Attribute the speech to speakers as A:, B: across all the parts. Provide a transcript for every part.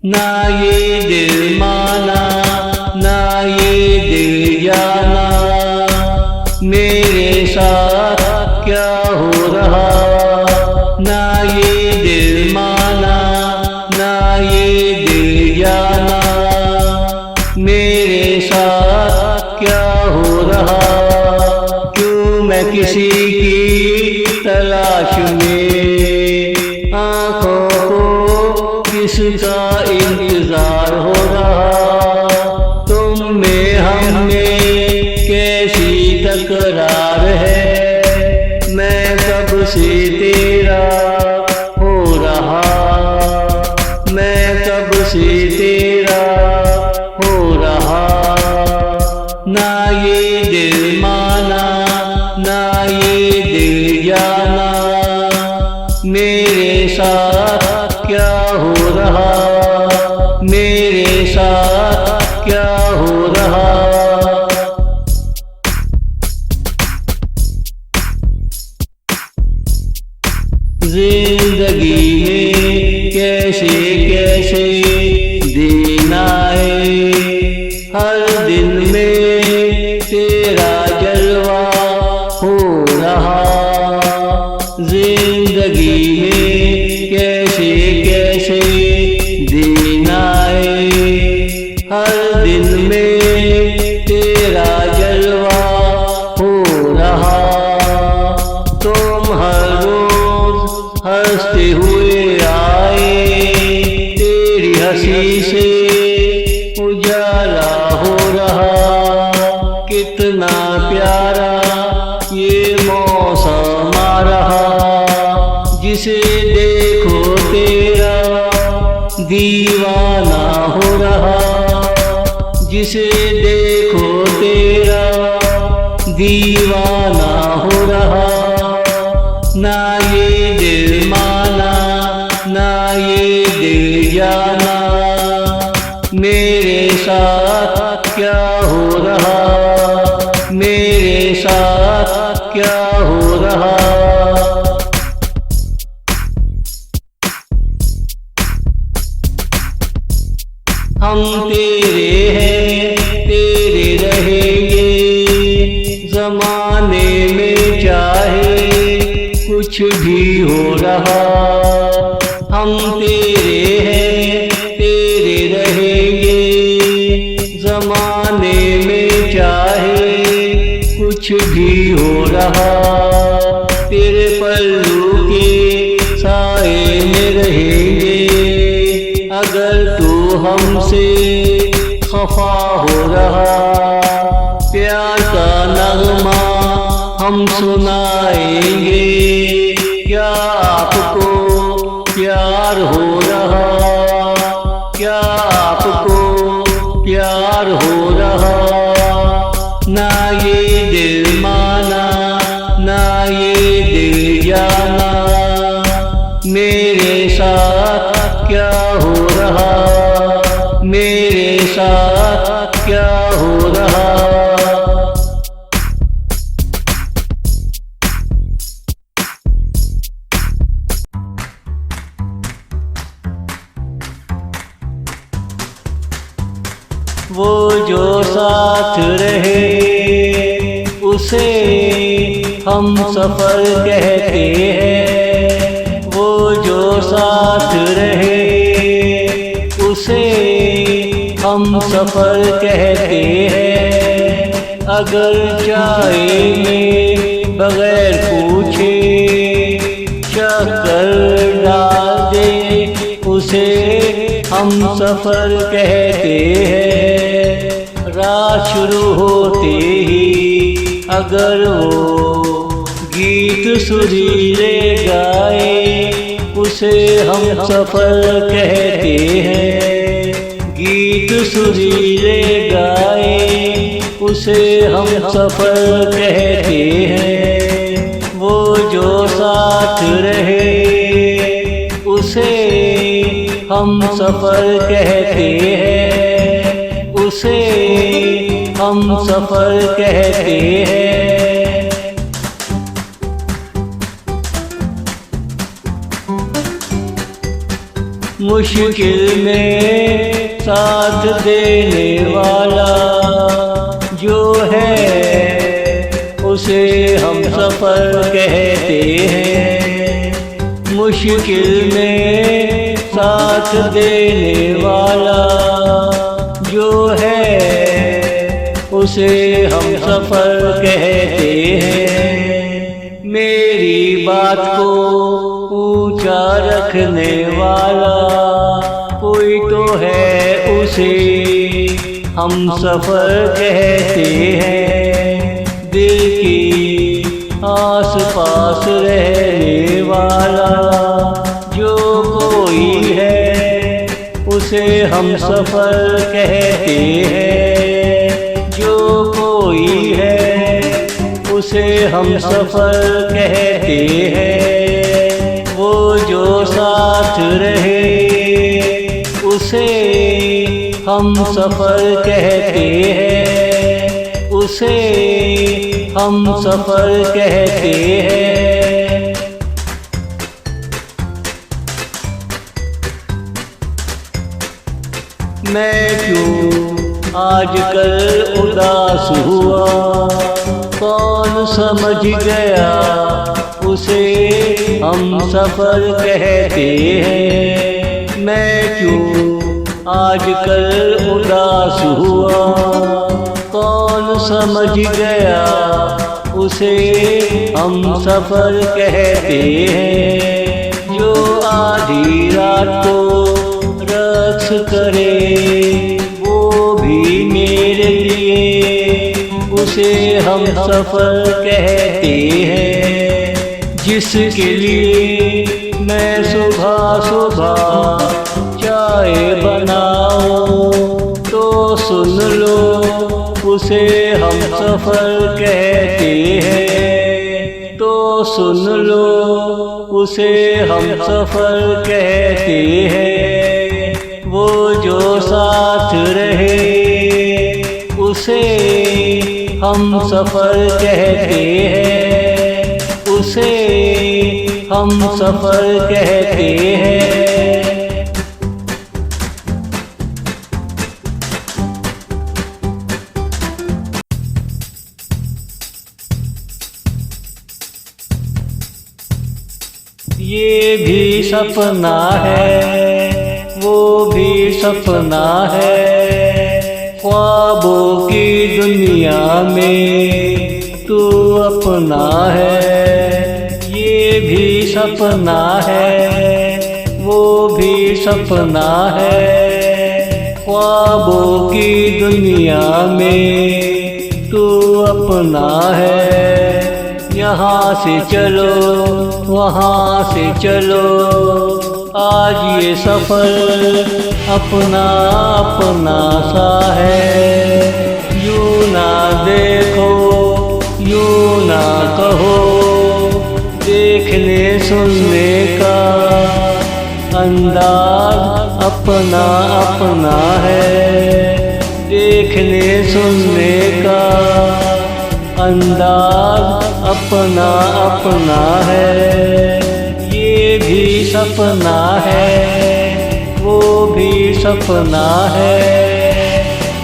A: ना ये दिल माना ना ये दिल जाना, मेरे साथ क्या हो रहा। ना ये दिल माना ना ये दिल जाना, मेरे साथ क्या हो रहा। क्यों मैं किसी की तलाश में, आँखों को किसका इंतजार हो रहा। तुम में हम में कैसी तकरार है, मैं कब से तेरा हो रहा। मैं कब से तेरा हो रहा। ना ये दिल माना ना ये दिल जाना, मेरे साथ क्या हो रहा। मेरे साथ क्या हो रहा। जिंदगी में कैसे कैसे दिन आए, हर दिन में तेरा जलवा हो रहा। जिंदगी में कैसे कैसे दिन आए, हर दिन में तेरा जलवा हो रहा। तुम हर रोज हंसते हुए आए, तेरी हंसी से उजाला हो रहा। कितना प्यारा ये मौसम आ रहा, जिसे देखो तेरा दीवाना हो रहा। जिसे देखो तेरा दीवाना हो रहा। ना ये दिल माना ना ये दिल जाना, मेरे साथ क्या हो रहा। मेरे साथ क्या हो रहा। हम तेरे हैं तेरे रहेंगे, जमाने में चाहे कुछ भी हो रहा। हम तेरे हैं तेरे रहेंगे, जमाने में चाहे कुछ भी हो रहा। तेरे पल्लू के साए में रहेंगे, अगर तू हमसे खफा हो रहा। प्यार का नगमा हम सुनाएंगे, क्या आपको प्यार हो रहा। क्या आपको प्यार हो रहा। ना ये दिल माना ना ये दिल जाना, मेरे साथ क्या हो रहा। मेरे साथ क्या हो रहा। वो जो साथ रहे उसे हम सफर कहते हैं। वो जो साथ रहे उसे हम सफर कहते हैं। अगर चाहेंगे बगैर पूछे चक्कर डाल दे उसे हम सफर कहते हैं। रात शुरू होते ही अगर वो गीत सुरीले गाए उसे हम सफर कहते हैं। गीत सुरीले गाए उसे हम सफर कहते हैं। वो जो साथ रहे उसे हम सफर कहते हैं। उसे हम सफर कहते हैं। मुश्किल में साथ देने वाला जो है उसे हम सफर कहते हैं। मुश्किल में साथ देने वाला जो है उसे हम सफर कहते हैं। मेरी बात को ऊंचा रखने वाला कोई तो है उसे हम सफर कहते हैं। दिल की आस पास रहने वाला जो कोई है उसे हम सफर कहते हैं। जो कोई है उसे हम सफर कहते हैं। वो जो साथ रहे उसे हम सफर कहते हैं। उसे हम सफर कहते हैं। मैं क्यों आजकल उदास हुआ, कौन समझ गया उसे हम सफर कहते हैं। मैं क्यों आजकल उदास हुआ, कौन समझ गया उसे हम सफर कहते हैं। जो आधी रात को रक्स करे वो भी मेरे लिए उसे हम सफर कहते हैं। जिसके लिए मैं सुबह सुबह चाय बनाऊं तो सुन लो उसे हम सफर कहते हैं। तो सुन लो उसे हम सफर कहते हैं। वो जो साथ रहे उसे हम सफर कहते हैं। उसे हम सफर कहते हैं। ये भी सपना है वो भी सपना है, ख्वाबों की दुनिया में तू अपना है। ये भी सपना है वो भी सपना है, ख्वाबों की दुनिया में तू अपना है। यहाँ से चलो वहाँ से चलो, आज ये सफर अपना अपना सा है। यूं ना देखो यूं ना कहो, देखने सुनने का अंदाज अपना अपना है। देखने सुनने का अंदाज अपना अपना है। ये भी सपना है वो भी सपना है,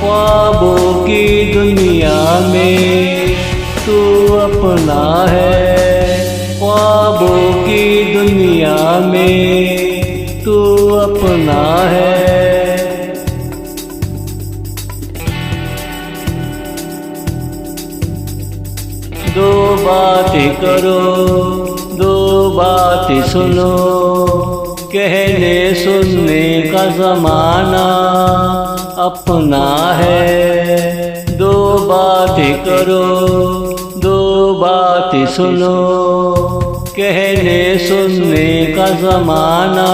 A: ख्वाबों की दुनिया में तू अपना है। ख्वाबों की दुनिया में तू अपना है। दो बातें करो दो बातें सुनो, कहने सुनने का ज़माना अपना है। दो बातें करो दो बातें सुनो, कहने सुनने का ज़माना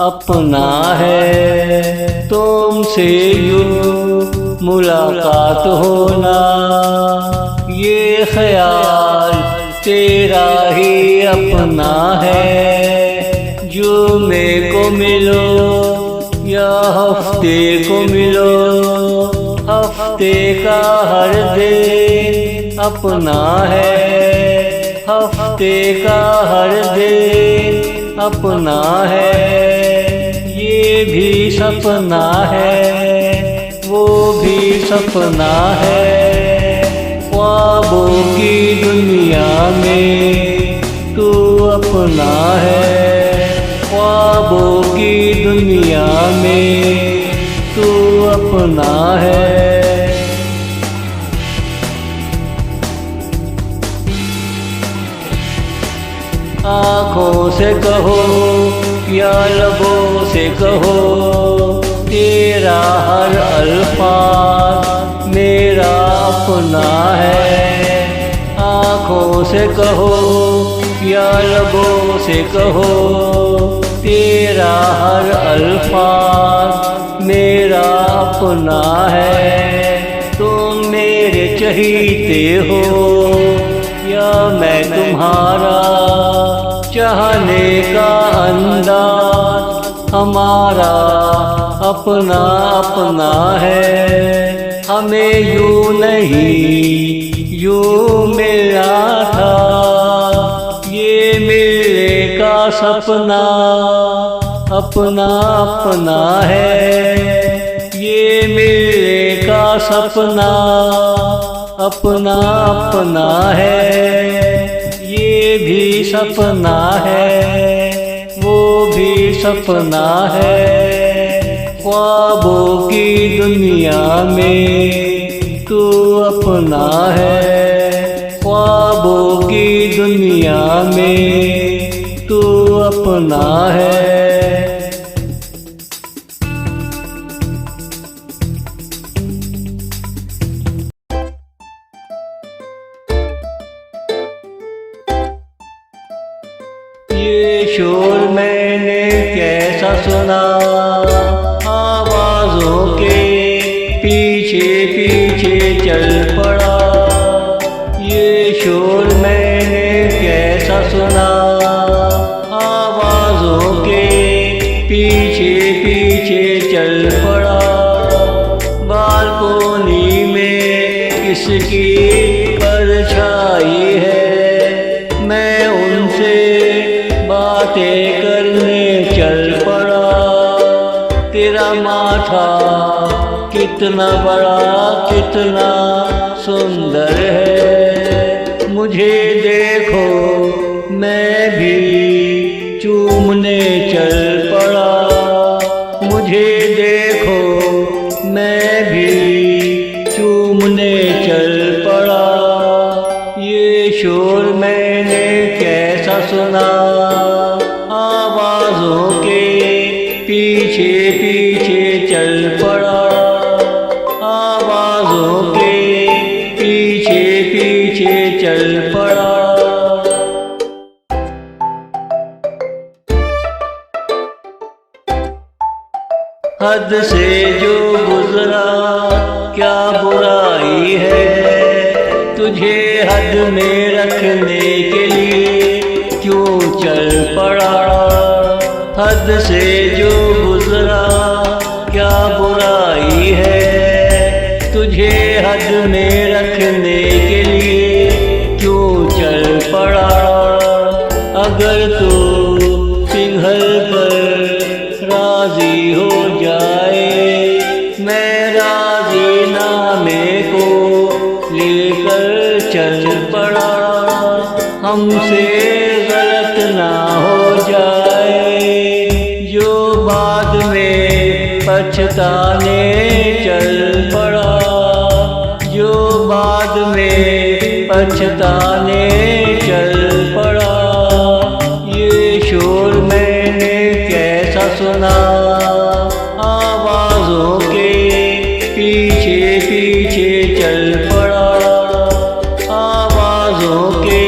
A: अपना है। तुमसे यूं मुलाकात होना, ये ख्याल तेरा ही अपना है। जुमे को मिलो या हफ्ते को मिलो, हफ्ते का हर दिन अपना है। हफ्ते का हर दिन अपना है। ये भी सपना है, वो भी सपना है। ख्वाबों की दुनिया में तू अपना है, ख्वाबों की दुनिया में तू अपना है। आँखों से कहो या लबों से कहो, तेरा हर अल्फाज मेरा अपना है। आँखों से कहो या लबों से कहो, तेरा हर अल्फाज मेरा अपना है। तुम मेरे चहीते हो या मैं तुम्हारा, चाहने का अंदाज हमारा अपना अपना है। हमें यूं नहीं यूं मिलना था, ये मिलने का सपना अपना अपना है। ये मिलने का सपना अपना अपना है। ये भी सपना है, वो भी सपना है। ख्वाबों की दुनिया में तू अपना है, ख्वाबों की दुनिया में तू अपना है। ये शोर मैंने कैसा सुना, आवाज़ों के पीछे पीछे चल पड़ा। ये शोर मैंने कैसा सुना, आवाज़ों के पीछे पीछे चल पड़ा। बालकोनी में किसकी परछाई है, मैं उनसे बातें करने चल पड़ा। तेरा माथा कितना बड़ा कितना सुंदर है, मुझे देखो मैं भी चूमने चल पड़ा। मुझे देखो मैं भी चूमने चल पड़ा। ये शोर मैंने कैसा सुना, आवाज़ों के पीछे पीछे चल पड़ा। आवाज़ों के पीछे पीछे चल पड़ा। हद से जो गुजरा क्या बुराई है, तुझे हद में रखने के लिए क्यों चल पड़ा। हद से जो गुजरा क्या बुराई है, तुझे हद में रखने के लिए क्यों चल पड़ा। अगर तू पिघल कर राजी हो जाए, मैं राजीनामे को लेकर चल पड़ा। हमसे गलत ना हो जाए, जो बाद में पछताने चल पड़ा। जो बाद में पछताने चल पड़ा। ये शोर मैंने कैसा सुना, आवाज़ों के पीछे पीछे चल पड़ा। आवाज़ों के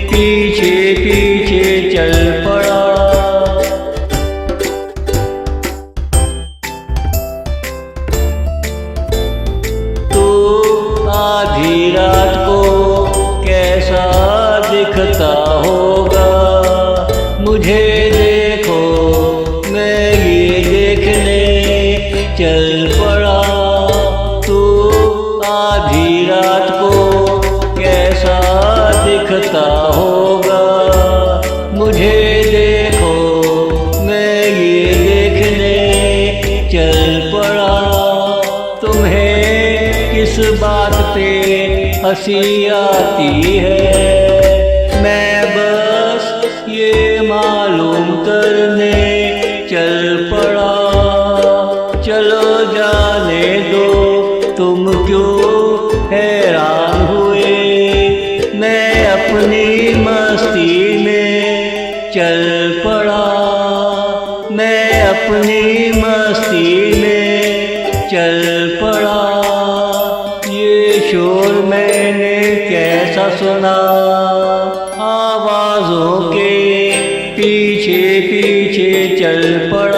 A: पीछे पीछे चल पड़ा। तू आधी रात को कैसा दिखता होगा, मुझे देखो मैं ये देखने चल पड़ा। तू आधी रात को कैसा दिखता होगा, मुझे देखो मैं ये देखने हंसी आती है। मैं बस ये मालूम करने चल पड़ा, चलो जाने दो तुम क्यों हैरान हुए। मैं अपनी मस्ती में चल पड़ा, मैं अपनी मस्ती में चल पड़ा। ये शोर मैंने कैसा सुना, आवाज़ों के पीछे पीछे चल पड़ा।